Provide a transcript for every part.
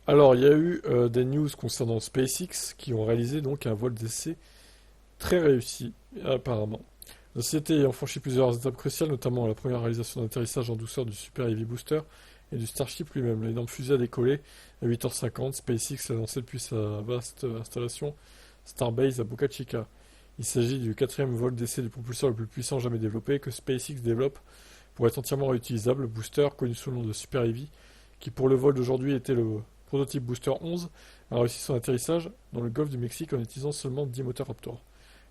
Alors, il y a eu des news concernant SpaceX qui ont réalisé donc un vol d'essai très réussi, apparemment. La société ayant franchi plusieurs étapes cruciales, notamment la première réalisation d'atterrissage en douceur du Super Heavy Booster et du Starship lui-même. L'énorme fusée a décollé à 8h50. SpaceX a lancé depuis sa vaste installation Starbase à Boca Chica. Il s'agit du quatrième vol d'essai du propulseur le plus puissant jamais développé que SpaceX développe pour être entièrement réutilisable. Le booster, connu sous le nom de Super Heavy, qui pour le vol d'aujourd'hui était le prototype Booster 11, a réussi son atterrissage dans le golfe du Mexique en utilisant seulement 10 moteurs Raptor.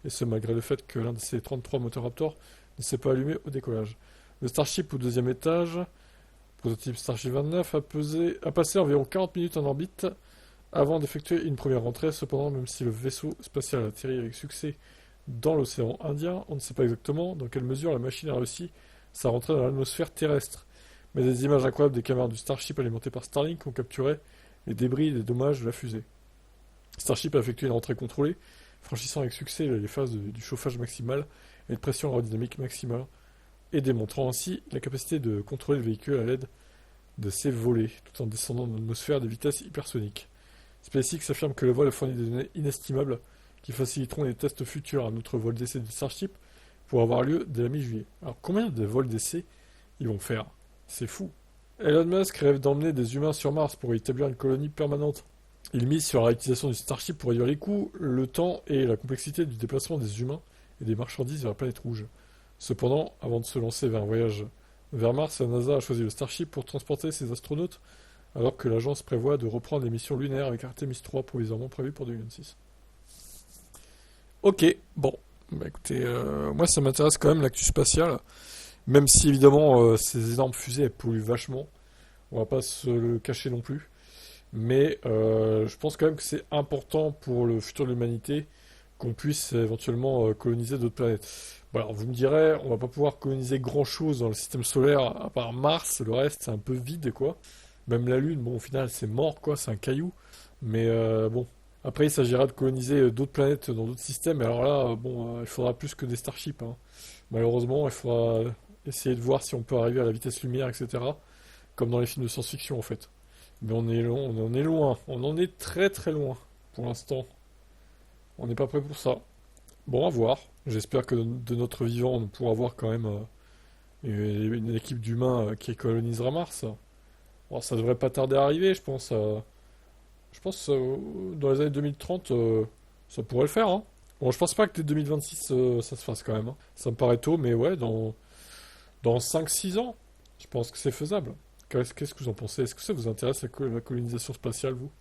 Et ce malgré le fait que l'un de ces 33 moteurs Raptor ne s'est pas allumé au décollage. Le Starship au deuxième étage, prototype Starship 29, a passé environ 40 minutes en orbite avant d'effectuer une première rentrée. Cependant, même si le vaisseau spatial a atterri avec succès dans l'océan Indien, on ne sait pas exactement dans quelle mesure la machine a réussi sa rentrée dans l'atmosphère terrestre. Mais des images incroyables des caméras du Starship alimenté par Starlink ont capturé les débris et les dommages de la fusée. Starship a effectué une rentrée contrôlée, franchissant avec succès les phases du chauffage maximal et de pression aérodynamique maximale, et démontrant ainsi la capacité de contrôler le véhicule à l'aide de ses volets, tout en descendant dans l'atmosphère à des vitesses hypersoniques. SpaceX affirme que le vol a fourni des données inestimables qui faciliteront les tests futurs. Un autre vol d'essai du Starship pourra avoir lieu dès la mi-juillet. Alors combien de vols d'essai ils vont faire? C'est fou. Elon Musk rêve d'emmener des humains sur Mars pour y établir une colonie permanente. Il mise sur la réutilisation du Starship pour réduire les coûts, le temps et la complexité du déplacement des humains et des marchandises vers la planète rouge. Cependant, avant de se lancer vers un voyage vers Mars, la NASA a choisi le Starship pour transporter ses astronautes, alors que l'agence prévoit de reprendre les missions lunaires avec Artemis 3 provisoirement prévues pour 2026. Ok, bon. Bah écoutez, moi ça m'intéresse quand même l'actu spatiale, même si évidemment ces énormes fusées elles polluent vachement, on va pas se le cacher non plus. Mais je pense quand même que c'est important pour le futur de l'humanité qu'on puisse éventuellement coloniser d'autres planètes. Bon, alors vous me direz, on va pas pouvoir coloniser grand-chose dans le système solaire à part Mars, le reste c'est un peu vide quoi. Même la Lune, bon au final c'est mort quoi, c'est un caillou. Mais bon, après il s'agira de coloniser d'autres planètes dans d'autres systèmes. Et alors là, bon, il faudra plus que des starships, hein. Malheureusement, il faudra essayer de voir si on peut arriver à la vitesse lumière, etc. Comme dans les films de science-fiction en fait. Mais on est loin, on en est loin, on en est très très loin pour l'instant. On n'est pas prêt pour ça. Bon, à voir. J'espère que de notre vivant, on pourra avoir quand même une équipe d'humains qui colonisera Mars. Bon, ça devrait pas tarder à arriver, je pense. Dans les années 2030, ça pourrait le faire, hein. Bon, je pense pas que dès 2026, ça se fasse quand même, hein. Ça me paraît tôt, mais ouais, dans 5-6 ans, je pense que c'est faisable. Qu'est-ce que vous en pensez? Est-ce que ça vous intéresse la colonisation spatiale, vous?